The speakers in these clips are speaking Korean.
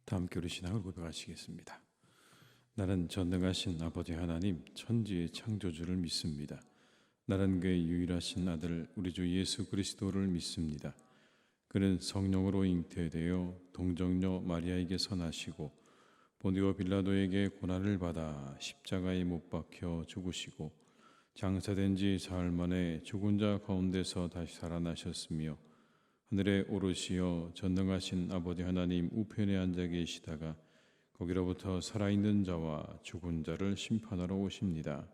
다 함께 우리 신앙을 고백하시겠습니다. 나는 전능하신 아버지 하나님 천지의 창조주를 믿습니다. 나는 그의 유일하신 아들 우리 주 예수 그리스도를 믿습니다. 그는 성령으로 잉태되어 동정녀 마리아에게서 나시고 본디오 빌라도에게 고난을 받아 십자가에 못 박혀 죽으시고 장사된 지 사흘 만에 죽은 자 가운데서 다시 살아나셨으며 하늘에 오르시어 전능하신 아버지 하나님 우편에 앉아 계시다가 거기로부터 살아있는 자와 죽은 자를 심판하러 오십니다.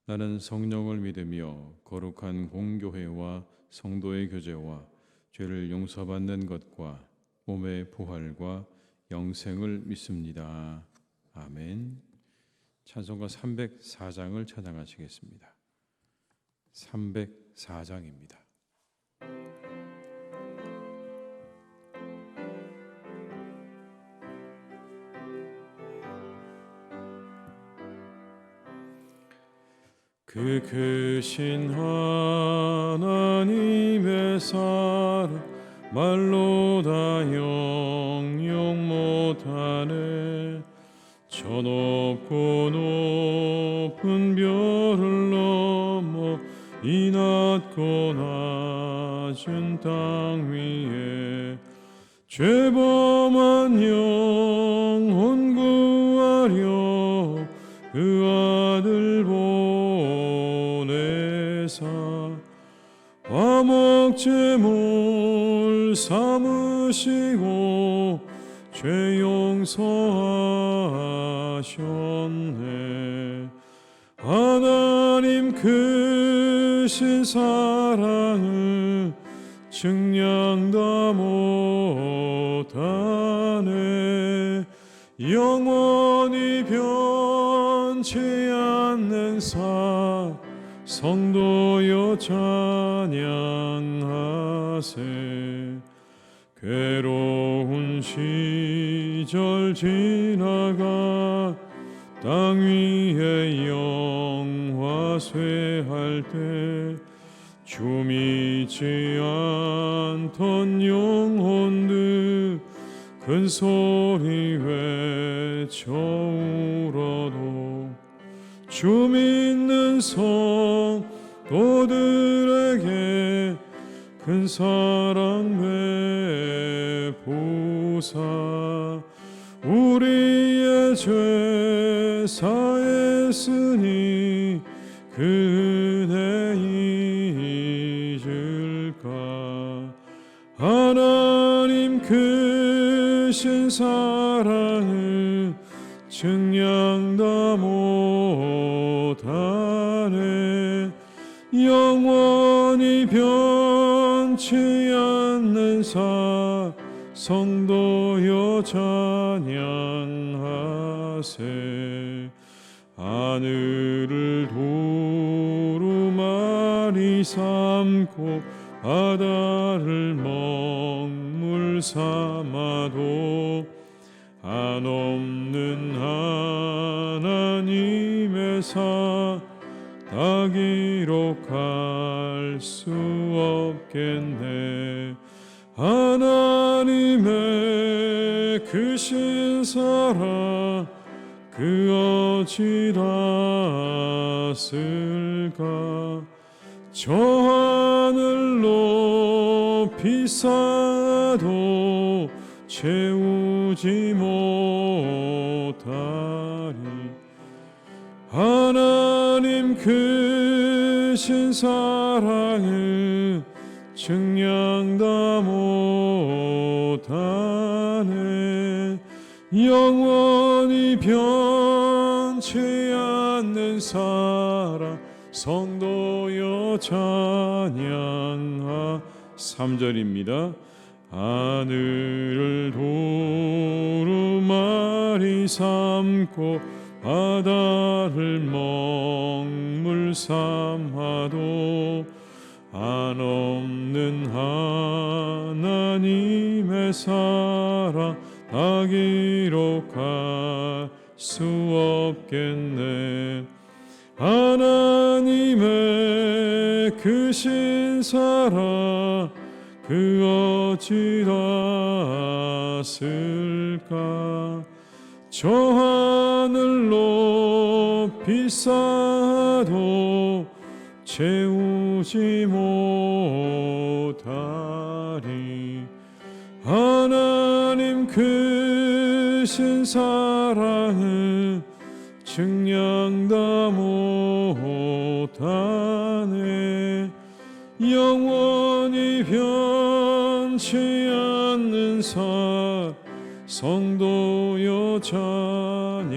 나는 성령을 믿으며 거룩한 공교회와 성도의 교제와 죄를 용서받는 것과 몸의 부활과 영생을 믿습니다. 아멘. 찬송가 304장을 찬양하시겠습니다. 304장입니다. 그 크신 하나님의 사랑 말로 다 영영 못하네. 저 높고 높은 별을 넘어 이 낮고 낮은 땅 위에 죄범한 영혼 구하려 그 아들 보내사 화목제물 삼으시고 죄 용서하셨네. 하나님 크신 사랑을 증량 다 못하네. 영원히 변치 않는 성도여 찬양하세. 괴로운 시절 지나가 땅 위에 영화 쇠할 때 주 믿지 않던 영혼들 큰 소리 외쳐 울어도 주 믿는 성도들에게 큰 사랑 베푸사 우리의 죄 사했으니 그 은혜 잊을까. 하나님 크신 사랑을 증량 다 못하네. 영원히 변치 않는 성도여 찬양하세. 하늘을 두루마리 삼고 바다를 먹물 삼아도 한없는 하나님의 다 기록할 수 없겠네. 하나님의 크신 사랑 그 어찌 닿았을까. 저 하늘 높이 쌓아도 채우지 못하리. 하나님 크신 사랑을 증량 다 못하네. 영원히 변치 않는 사랑 성도여 찬양하. 3절입니다. 하늘을 두루마리 삼고 바다를 먹물 삼아도 한없는 하나님의 사랑 다 기록할 수 없겠네. 하나님의 크신 사랑 그 그 어찌 닿았을까. 저 하늘 높이 쌓아도 채우지 못하리. 하나님 크신 사랑은 증량 다 못하네. 영원히 변치 않는 성도여 찬양하세.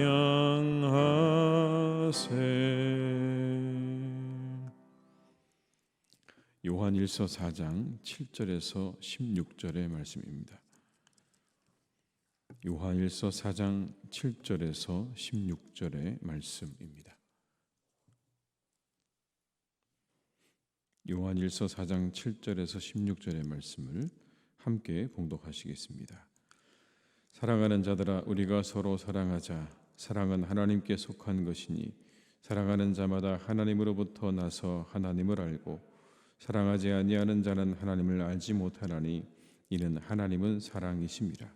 요한일서 4장 7절에서 16절의 말씀입니다. 요한일서 4장 7절에서 16절의 말씀입니다. 요한일서 4장 7절에서 16절의 말씀을 함께 봉독하시겠습니다. 사랑하는 자들아, 우리가 서로 사랑하자. 사랑은 하나님께 속한 것이니 사랑하는 자마다 하나님으로부터 나서 하나님을 알고 사랑하지 아니하는 자는 하나님을 알지 못하나니 이는 하나님은 사랑이심이라.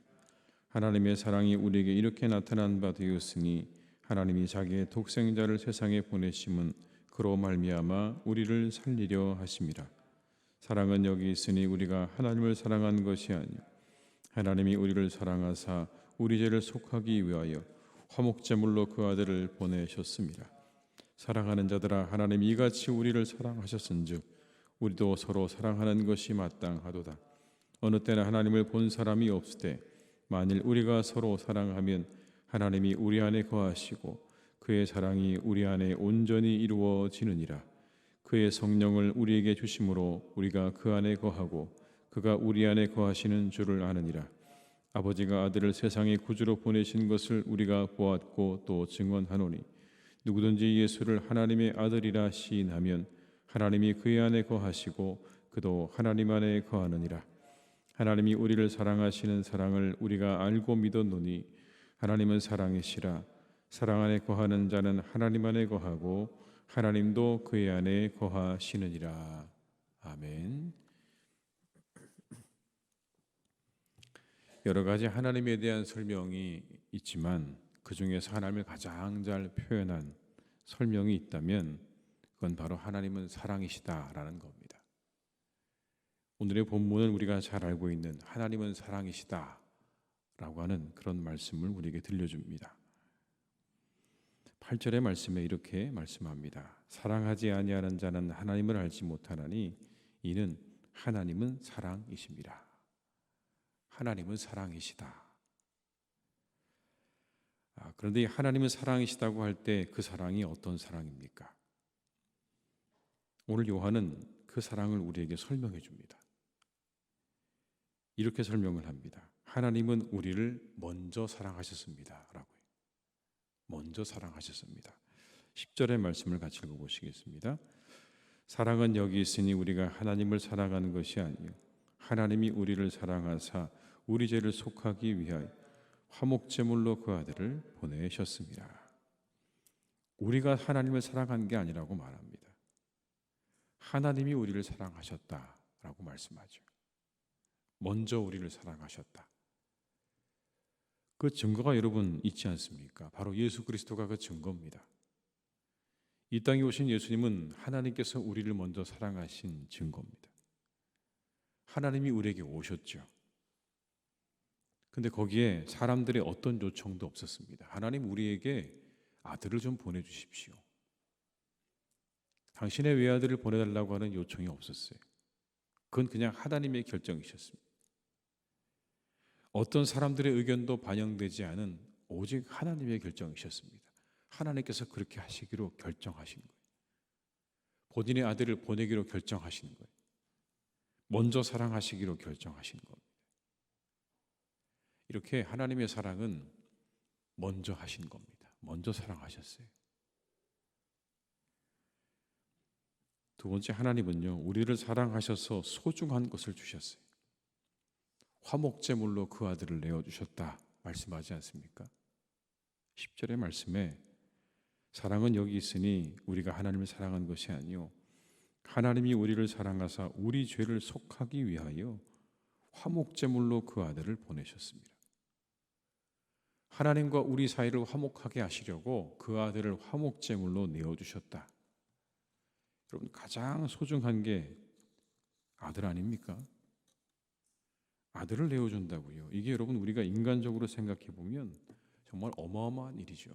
하나님의 사랑이 우리에게 이렇게 나타난 바 되었으니 하나님이 자기의 독생자를 세상에 보내심은 그로 말미암아 우리를 살리려 하심이라. 사랑은 여기 있으니 우리가 하나님을 사랑한 것이 아니요 하나님이 우리를 사랑하사 우리 죄를 속하기 위하여 화목제물로 그 아들을 보내셨습니다. 사랑하는 자들아, 하나님이 이같이 우리를 사랑하셨은즉 우리도 서로 사랑하는 것이 마땅하도다. 어느 때나 하나님을 본 사람이 없으되 만일 우리가 서로 사랑하면 하나님이 우리 안에 거하시고 그의 사랑이 우리 안에 온전히 이루어지느니라. 그의 성령을 우리에게 주심으로 우리가 그 안에 거하고 그가 우리 안에 거하시는 줄을 아느니라. 아버지가 아들을 세상의 구주로 보내신 것을 우리가 보았고 또 증언하노니 누구든지 예수를 하나님의 아들이라 시인하면 하나님이 그의 안에 거하시고 그도 하나님 안에 거하느니라. 하나님이 우리를 사랑하시는 사랑을 우리가 알고 믿었노니 하나님은 사랑이시라. 사랑 안에 거하는 자는 하나님 안에 거하고 하나님도 그의 안에 거하시느니라. 아멘. 여러 가지 하나님에 대한 설명이 있지만 그 중에서 하나님을 가장 잘 표현한 설명이 있다면 그건 바로 하나님은 사랑이시다라는 겁니다. 오늘의 본문은 우리가 잘 알고 있는 하나님은 사랑이시다라고 하는 그런 말씀을 우리에게 들려줍니다. 8절의 말씀에 이렇게 말씀합니다. 사랑하지 아니하는 자는 하나님을 알지 못하나니 이는 하나님은 사랑이십니다. 하나님은 사랑이시다. 그런데 하나님은 사랑이시다고 할 때 그 사랑이 어떤 사랑입니까? 오늘 요한은 그 사랑을 우리에게 설명해 줍니다. 이렇게 설명을 합니다. 하나님은 우리를 먼저 사랑하셨습니다. 라고요. 먼저 사랑하셨습니다. 10절의 말씀을 같이 읽어보시겠습니다. 사랑은 여기 있으니 우리가 하나님을 사랑하는 것이 아니요 하나님이 우리를 사랑하사 우리 죄를 속하기 위하여 화목제물로 그 아들을 보내셨습니다. 우리가 하나님을 사랑한 게 아니라고 말합니다. 하나님이 우리를 사랑하셨다라고 말씀하죠. 먼저 우리를 사랑하셨다. 그 증거가 여러분 있지 않습니까? 바로 예수 그리스도가 그 증거입니다. 이 땅에 오신 예수님은 하나님께서 우리를 먼저 사랑하신 증거입니다. 하나님이 우리에게 오셨죠. 근데 거기에 사람들의 어떤 요청도 없었습니다. 하나님 우리에게 아들을 좀 보내주십시오. 당신의 외아들을 보내달라고 하는 요청이 없었어요. 그건 그냥 하나님의 결정이셨습니다. 어떤 사람들의 의견도 반영되지 않은 오직 하나님의 결정이셨습니다. 하나님께서 그렇게 하시기로 결정하신 거예요. 본인의 아들을 보내기로 결정하신 거예요. 먼저 사랑하시기로 결정하신 겁니다. 이렇게 하나님의 사랑은 먼저 하신 겁니다. 먼저 사랑하셨어요. 두 번째, 하나님은요 우리를 사랑하셔서 소중한 것을 주셨어요. 화목제물로 그 아들을 내어주셨다 말씀하지 않습니까? 10절의 말씀에 사랑은 여기 있으니 우리가 하나님을 사랑한 것이 아니요 하나님이 우리를 사랑하사 우리 죄를 속하기 위하여 화목제물로 그 아들을 보내셨습니다. 하나님과 우리 사이를 화목하게 하시려고 그 아들을 화목제물로 내어주셨다. 여러분, 가장 소중한 게 아들 아닙니까? 아들을 내어준다고요. 이게 여러분, 우리가 인간적으로 생각해 보면 정말 어마어마한 일이죠.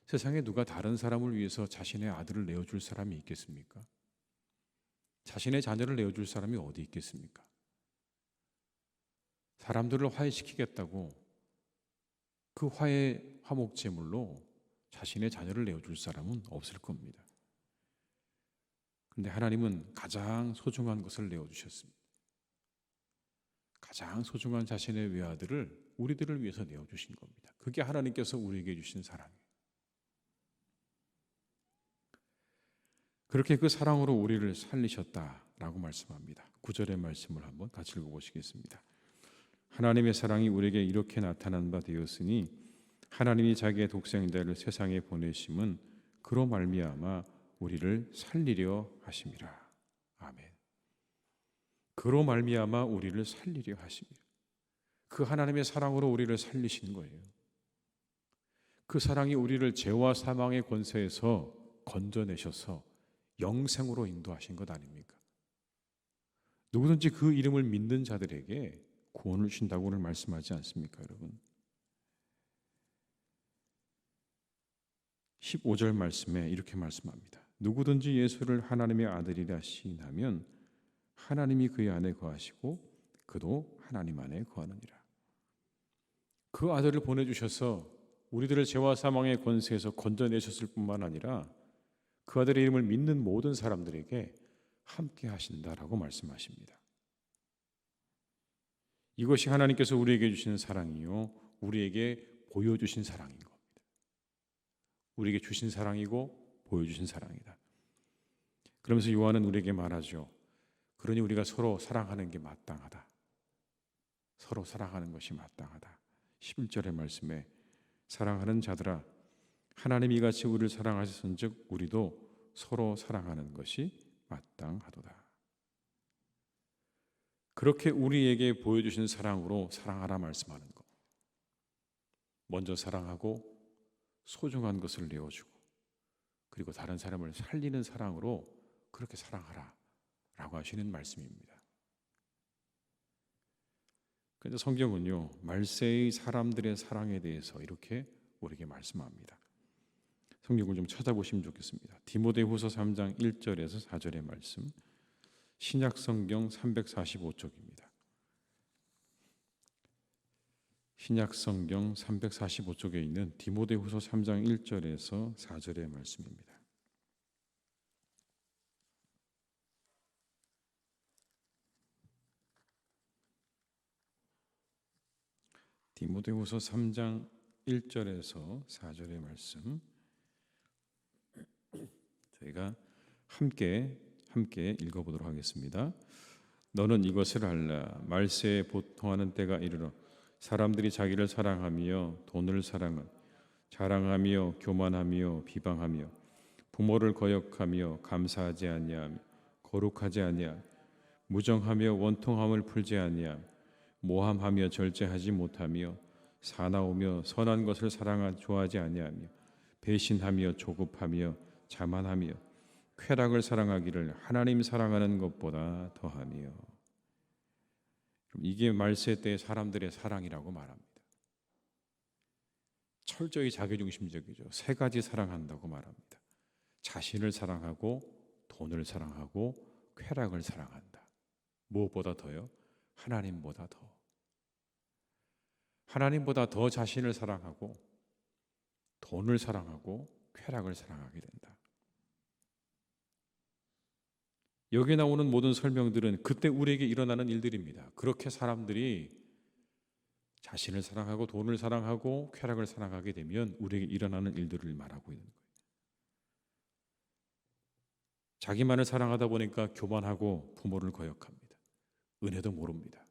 세상에 누가 다른 사람을 위해서 자신의 아들을 내어줄 사람이 있겠습니까? 자신의 자녀를 내어줄 사람이 어디 있겠습니까? 사람들을 화해시키겠다고 그 화목제물로 자신의 자녀를 내어줄 사람은 없을 겁니다. 그런데 하나님은 가장 소중한 것을 내어주셨습니다. 가장 소중한 자신의 외아들을 우리들을 위해서 내어주신 겁니다. 그게 하나님께서 우리에게 주신 사랑이에요. 그렇게 그 사랑으로 우리를 살리셨다라고 말씀합니다. 9절의 말씀을 한번 같이 읽어보시겠습니다. 하나님의 사랑이 우리에게 이렇게 나타난 바 되었으니 하나님이 자기의 독생자를 세상에 보내심은 그로 말미암아 우리를 살리려 하심이라. 아멘. 그로 말미암아 우리를 살리려 하심이라. 그 하나님의 사랑으로 우리를 살리신 거예요. 그 사랑이 우리를 죄와 사망의 권세에서 건져내셔서 영생으로 인도하신 것 아닙니까? 누구든지 그 이름을 믿는 자들에게 구원을 주신다고 오늘 말씀하지 않습니까, 여러분? 15절 말씀에 이렇게 말씀합니다. 누구든지 예수를 하나님의 아들이라 시인하면 하나님이 그의 안에 거하시고 그도 하나님 안에 거하느니라. 그 아들을 보내주셔서 우리들을 죄와 사망의 권세에서 건져내셨을 뿐만 아니라 그 아들의 이름을 믿는 모든 사람들에게 함께 하신다라고 말씀하십니다. 이것이 하나님께서 우리에게 주시는 사랑이요, 우리에게 보여주신 사랑인 겁니다. 우리에게 주신 사랑이고 보여주신 사랑이다. 그러면서 요한은 우리에게 말하죠. 그러니 우리가 서로 사랑하는 게 마땅하다. 서로 사랑하는 것이 마땅하다. 11절의 말씀에 사랑하는 자들아 하나님이 같이 우리를 사랑하셨은즉 우리도 서로 사랑하는 것이 마땅하도다. 그렇게 우리에게 보여주신 사랑으로 사랑하라 말씀하는 것. 먼저 사랑하고 소중한 것을 내어주고 그리고 다른 사람을 살리는 사랑으로 그렇게 사랑하라 라고 하시는 말씀입니다. 그런데 성경은요, 말세의 사람들의 사랑에 대해서 이렇게 우리에게 말씀합니다. 성경을 좀 찾아보시면 좋겠습니다. 디모데후서 3장 1절에서 4절의 말씀, 신약성경 345쪽입니다. 신약성경 345쪽에 있는 디모데후서 3장 1절에서 4절의 말씀입니다. 디모데후서 3장 1절에서 4절의 말씀 저희가 함께 읽어보도록 하겠습니다. 너는 이것을 알라. 말세에 보통하는 때가 이르러 사람들이 자기를 사랑하며 돈을 사랑하며 자랑하며 교만하며 비방하며 부모를 거역하며 감사하지 아니하며 거룩하지 아니하며 무정하며 원통함을 풀지 아니하며 모함하며 절제하지 못하며 사나우며 선한 것을 좋아하지 아니하며 배신하며 조급하며 자만하며 쾌락을 사랑하기를 하나님 사랑하는 것보다 더하며. 이게 말세 때 사람들의 사랑이라고 말합니다. 철저히 자기중심적이죠. 세 가지 사랑한다고 말합니다. 자신을 사랑하고 돈을 사랑하고 쾌락을 사랑한다. 무엇보다 더요? 하나님보다 더. 하나님보다 더 자신을 사랑하고 돈을 사랑하고 쾌락을 사랑하게 된다. 여기 나오는 모든 설명들은 그때 우리에게 일어나는 일들입니다. 그렇게 사람들이 자신을 사랑하고 돈을 사랑하고 쾌락을 사랑하게 되면 우리에게 일어나는 일들을 말하고 있는 거예요. 자기만을 사랑하다 보니까 교만하고 부모를 거역합니다. 은혜도 모릅니다.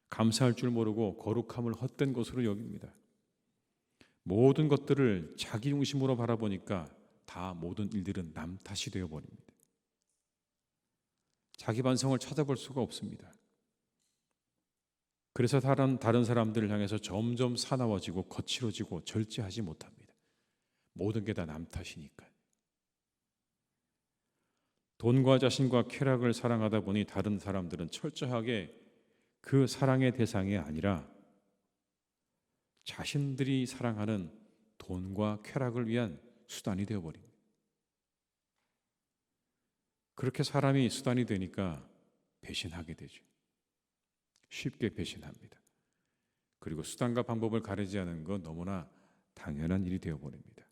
감사할 줄 모르고 거룩함을 헛된 것으로 여깁니다. 모든 것들을 자기 중심으로 바라보니까 다 모든 일들은 남 탓이 되어버립니다. 자기 반성을 찾아볼 수가 없습니다. 그래서 다른 사람들을 향해서 점점 사나워지고 거칠어지고 절제하지 못합니다. 모든 게 다 남 탓이니까. 돈과 자신과 쾌락을 사랑하다 보니 다른 사람들은 철저하게 그 사랑의 대상이 아니라 자신들이 사랑하는 돈과 쾌락을 위한 수단이 되어버립니다. 그렇게 사람이 수단이 되니까 배신하게 되죠. 쉽게 배신합니다. 그리고 수단과 방법을 가리지 않은 건 너무나 당연한 일이 되어버립니다.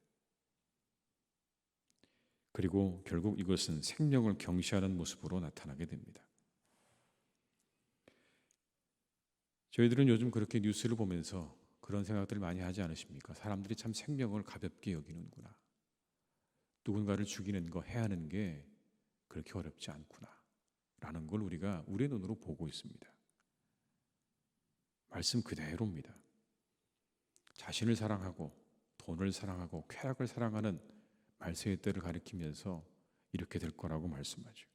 그리고 결국 이것은 생명을 경시하는 모습으로 나타나게 됩니다. 저희들은 요즘 그렇게 뉴스를 보면서 그런 생각들을 많이 하지 않으십니까? 사람들이 참 생명을 가볍게 여기는구나. 누군가를 죽이는 거, 해하는 게 그렇게 어렵지 않구나 라는 걸 우리가 우리의 눈으로 보고 있습니다. 말씀 그대로입니다. 자신을 사랑하고 돈을 사랑하고 쾌락을 사랑하는 말세의 때를 가리키면서 이렇게 될 거라고 말씀하죠.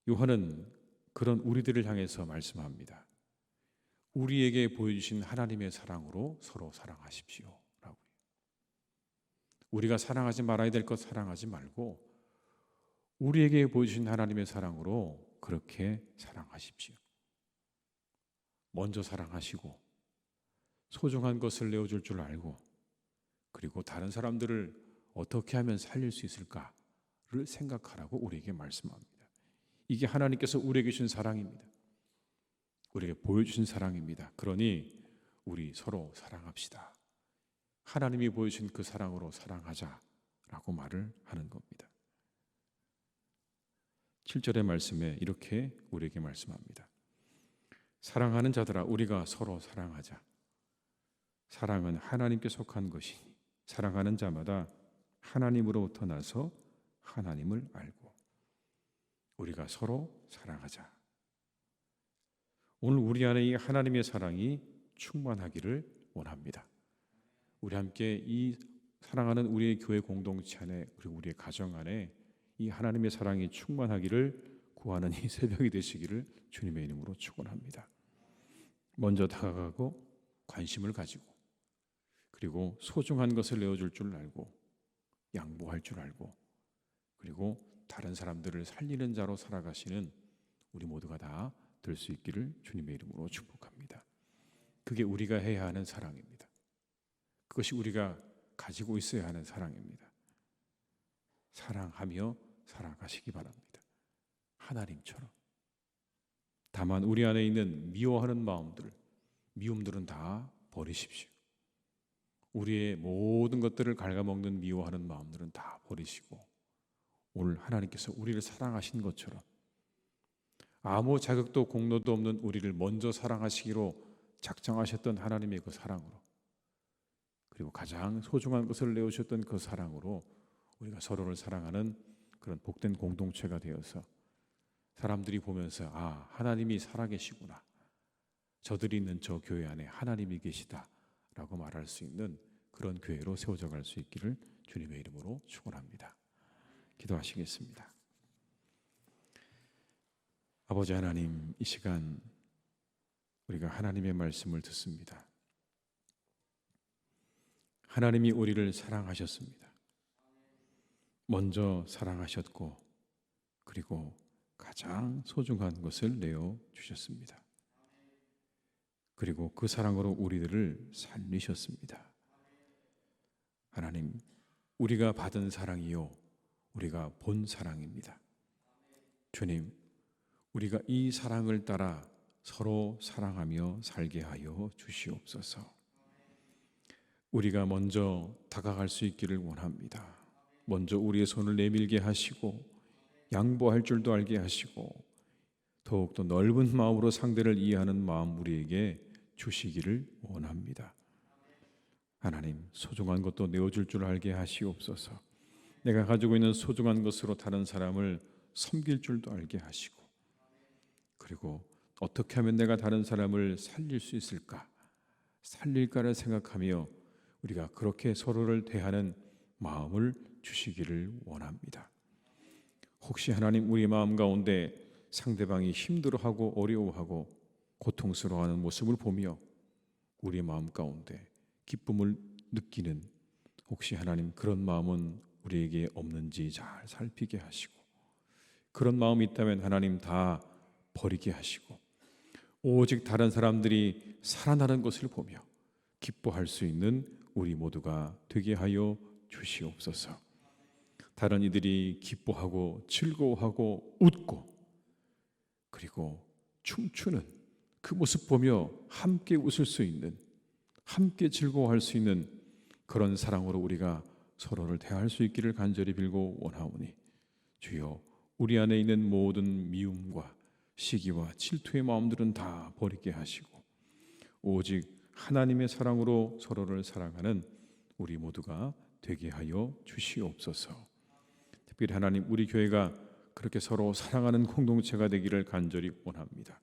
요한은 그런 우리들을 향해서 말씀합니다. 우리에게 보여주신 하나님의 사랑으로 서로 사랑하십시오 라고요. 우리가 사랑하지 말아야 될 것 사랑하지 말고 우리에게 보여주신 하나님의 사랑으로 그렇게 사랑하십시오. 먼저 사랑하시고 소중한 것을 내어줄 줄 알고 그리고 다른 사람들을 어떻게 하면 살릴 수 있을까를 생각하라고 우리에게 말씀합니다. 이게 하나님께서 우리에게 주신 사랑입니다. 우리에게 보여주신 사랑입니다. 그러니 우리 서로 사랑합시다. 하나님이 보여주신 그 사랑으로 사랑하자라고 말을 하는 겁니다. 7절의 말씀에 이렇게 우리에게 말씀합니다. 사랑하는 자들아 우리가 서로 사랑하자. 사랑은 하나님께 속한 것이니 사랑하는 자마다 하나님으로부터 나서 하나님을 알고 우리가 서로 사랑하자. 오늘 우리 안에 이 하나님의 사랑이 충만하기를 원합니다. 우리 함께 이 사랑하는 우리의 교회 공동체 안에 그리고 우리의 가정 안에 이 하나님의 사랑이 충만하기를 구하는 이 새벽이 되시기를 주님의 이름으로 축원합니다. 먼저 다가가고 관심을 가지고 그리고 소중한 것을 내어줄 줄 알고 양보할 줄 알고 그리고 다른 사람들을 살리는 자로 살아가시는 우리 모두가 다 될 수 있기를 주님의 이름으로 축복합니다. 그게 우리가 해야 하는 사랑입니다. 그것이 우리가 가지고 있어야 하는 사랑입니다. 사랑하며 살아가시기 바랍니다. 하나님처럼. 다만 우리 안에 있는 미워하는 마음들, 미움들은 다 버리십시오. 우리의 모든 것들을 갉아먹는 미워하는 마음들은 다 버리시고 오늘 하나님께서 우리를 사랑하신 것처럼 아무 자격도 공로도 없는 우리를 먼저 사랑하시기로 작정하셨던 하나님의 그 사랑으로 그리고 가장 소중한 것을 내어주셨던 그 사랑으로 우리가 서로를 사랑하는 그런 복된 공동체가 되어서 사람들이 보면서 아 하나님이 살아계시구나. 저들이 있는 저 교회 안에 하나님이 계시다 라고 말할 수 있는 그런 교회로 세워져 갈 수 있기를 주님의 이름으로 축원합니다. 기도하시겠습니다. 아버지 하나님, 이 시간 우리가 하나님의 말씀을 듣습니다. 하나님이 우리를 사랑하셨습니다. 먼저 사랑하셨고 그리고 가장 소중한 것을 내어 주셨습니다. 그리고 그 사랑으로 우리들을 살리셨습니다. 하나님, 우리가 받은 사랑이요 우리가 본 사랑입니다. 주님, 우리가 이 사랑을 따라 서로 사랑하며 살게 하여 주시옵소서. 우리가 먼저 다가갈 수 있기를 원합니다. 먼저 우리의 손을 내밀게 하시고 양보할 줄도 알게 하시고 더욱더 넓은 마음으로 상대를 이해하는 마음 우리에게 주시기를 원합니다. 하나님, 소중한 것도 내어줄 줄 알게 하시옵소서. 내가 가지고 있는 소중한 것으로 다른 사람을 섬길 줄도 알게 하시고 그리고 어떻게 하면 내가 다른 사람을 살릴 수 있을까? 살릴까를 생각하며 우리가 그렇게 서로를 대하는 마음을 주시기를 원합니다. 혹시 하나님 우리 마음 가운데 상대방이 힘들어하고 어려워하고 고통스러워하는 모습을 보며 우리의 마음 가운데 기쁨을 느끼는 혹시 하나님 그런 마음은 우리에게 없는지 잘 살피게 하시고, 그런 마음이 있다면 하나님 다 버리게 하시고 오직 다른 사람들이 살아나는 것을 보며 기뻐할 수 있는 우리 모두가 되게 하여 주시옵소서. 다른 이들이 기뻐하고 즐거워하고 웃고 그리고 춤추는 그 모습 보며 함께 웃을 수 있는, 함께 즐거워할 수 있는 그런 사랑으로 우리가 서로를 대할 수 있기를 간절히 빌고 원하오니, 주여 우리 안에 있는 모든 미움과 시기와 질투의 마음들은 다 버리게 하시고 오직 하나님의 사랑으로 서로를 사랑하는 우리 모두가 되게 하여 주시옵소서. 특별히 하나님 우리 교회가 그렇게 서로 사랑하는 공동체가 되기를 간절히 원합니다.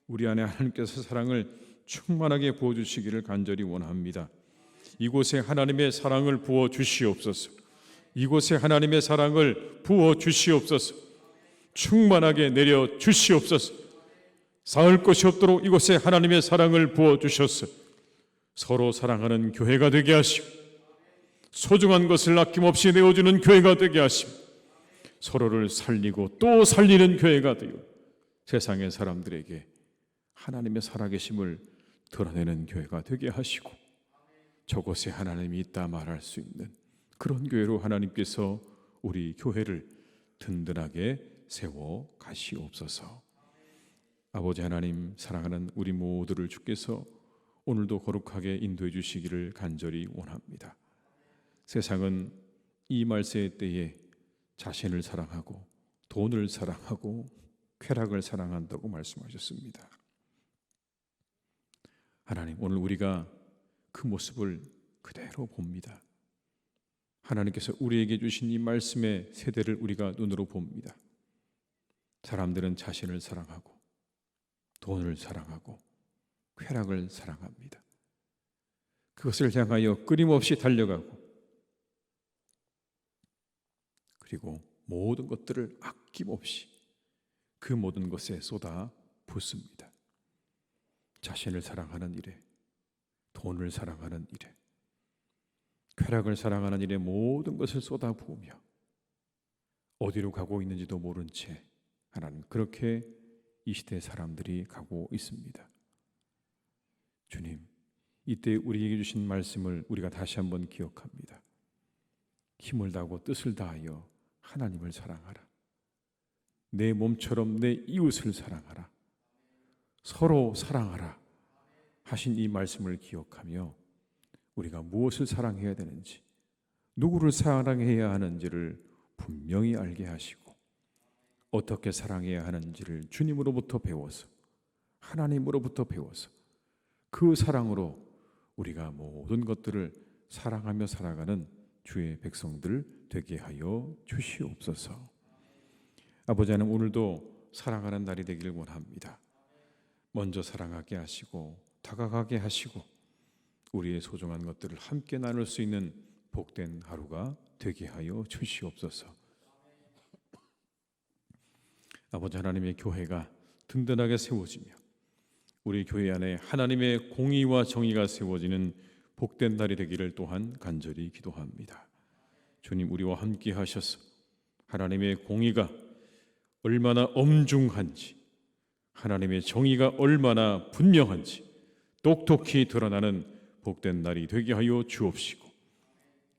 우리 안에 하나님께서 사랑을 충만하게 부어주시기를 간절히 원합니다. 이곳에 하나님의 사랑을 부어 주시옵소서. 이곳에 하나님의 사랑을 부어 주시옵소서. 충만하게 내려 주시옵소서. 쌓을 것이 없도록 이곳에 하나님의 사랑을 부어 주셔서 서로 사랑하는 교회가 되게 하시고 소중한 것을 아낌없이 내어주는 교회가 되게 하시고 서로를 살리고 또 살리는 교회가 되어 세상의 사람들에게 하나님의 살아계심을 드러내는 교회가 되게 하시고 저곳에 하나님이 있다 말할 수 있는 그런 교회로 하나님께서 우리 교회를 든든하게 세워 가시옵소서. 아버지 하나님, 사랑하는 우리 모두를 주께서 오늘도 거룩하게 인도해 주시기를 간절히 원합니다. 세상은 이 말세의 때에 자신을 사랑하고 돈을 사랑하고 쾌락을 사랑한다고 말씀하셨습니다. 하나님, 오늘 우리가 그 모습을 그대로 봅니다. 하나님께서 우리에게 주신 이 말씀의 세대를 우리가 눈으로 봅니다. 사람들은 자신을 사랑하고 돈을 사랑하고 쾌락을 사랑합니다. 그것을 향하여 끊임없이 달려가고 그리고 모든 것들을 아낌없이 그 모든 것에 쏟아 붓습니다. 자신을 사랑하는 일에, 돈을 사랑하는 일에, 쾌락을 사랑하는 일에 모든 것을 쏟아 부으며 어디로 가고 있는지도 모른 채 하나님, 그렇게 이 시대 사람들이 가고 있습니다. 주님, 이때 우리에게 주신 말씀을 우리가 다시 한번 기억합니다. 힘을 다하고 뜻을 다하여 하나님을 사랑하라. 내 몸처럼 내 이웃을 사랑하라. 서로 사랑하라 하신 이 말씀을 기억하며 우리가 무엇을 사랑해야 되는지, 누구를 사랑해야 하는지를 분명히 알게 하시고 어떻게 사랑해야 하는지를 주님으로부터 배워서, 하나님으로부터 배워서 그 사랑으로 우리가 모든 것들을 사랑하며 살아가는 주의 백성들 되게 하여 주시옵소서. 아버지 하나님, 오늘도 사랑하는 날이 되기를 원합니다. 먼저 사랑하게 하시고 다가가게 하시고 우리의 소중한 것들을 함께 나눌 수 있는 복된 하루가 되게 하여 주시옵소서. 아버지 하나님의 교회가 든든하게 세워지며 우리 교회 안에 하나님의 공의와 정의가 세워지는 복된 날이 되기를 또한 간절히 기도합니다. 주님, 우리와 함께 하셔서 하나님의 공의가 얼마나 엄중한지, 하나님의 정의가 얼마나 분명한지 똑똑히 드러나는 복된 날이 되게 하여 주옵시고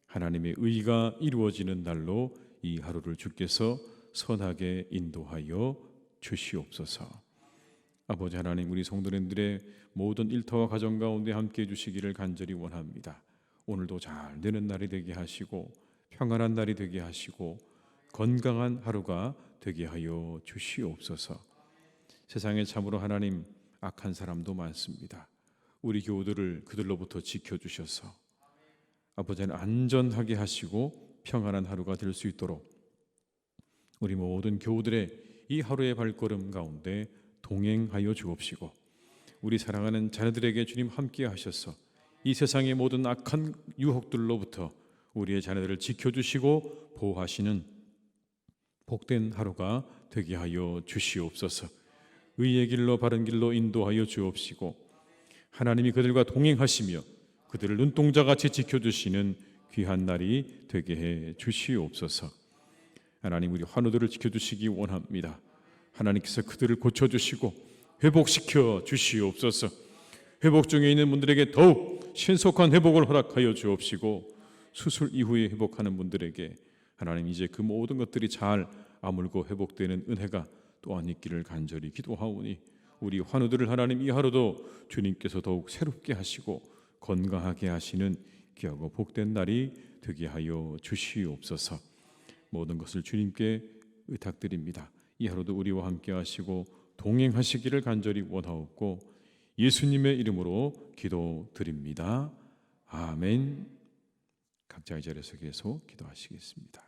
하나님의 의가 이루어지는 날로 이 하루를 주께서 선하게 인도하여 주시옵소서. 아버지 하나님, 우리 성도님들의 모든 일터와 가정 가운데 함께 해주시기를 간절히 원합니다. 오늘도 잘 되는 날이 되게 하시고 평안한 날이 되게 하시고 건강한 하루가 되게 하여 주시옵소서. 세상에 참으로 하나님 악한 사람도 많습니다. 우리 교우들을 그들로부터 지켜주셔서 아버지 하나님 안전하게 하시고 평안한 하루가 될 수 있도록 우리 모든 교우들의 이 하루의 발걸음 가운데 동행하여 주옵시고 우리 사랑하는 자녀들에게 주님 함께 하셔서 이 세상의 모든 악한 유혹들로부터 우리의 자녀들을 지켜주시고 보호하시는 복된 하루가 되게 하여 주시옵소서. 의의 길로 바른 길로 인도하여 주옵시고 하나님이 그들과 동행하시며 그들을 눈동자같이 지켜주시는 귀한 날이 되게 해 주시옵소서. 하나님, 우리 환우들을 지켜주시기 원합니다. 하나님께서 그들을 고쳐주시고 회복시켜 주시옵소서. 회복 중에 있는 분들에게 더욱 신속한 회복을 허락하여 주옵시고 수술 이후에 회복하는 분들에게 하나님 이제 그 모든 것들이 잘 아물고 회복되는 은혜가 또한 있기를 간절히 기도하오니 우리 환우들을 하나님 이 하루도 주님께서 더욱 새롭게 하시고 건강하게 하시는 귀하고 복된 날이 되게 하여 주시옵소서. 모든 것을 주님께 의탁드립니다. 이 하루도 우리와 함께 하시고 동행하시기를 간절히 원하옵고 예수님의 이름으로 기도드립니다. 아멘. 각자의 자리에서 계속 기도하시겠습니다.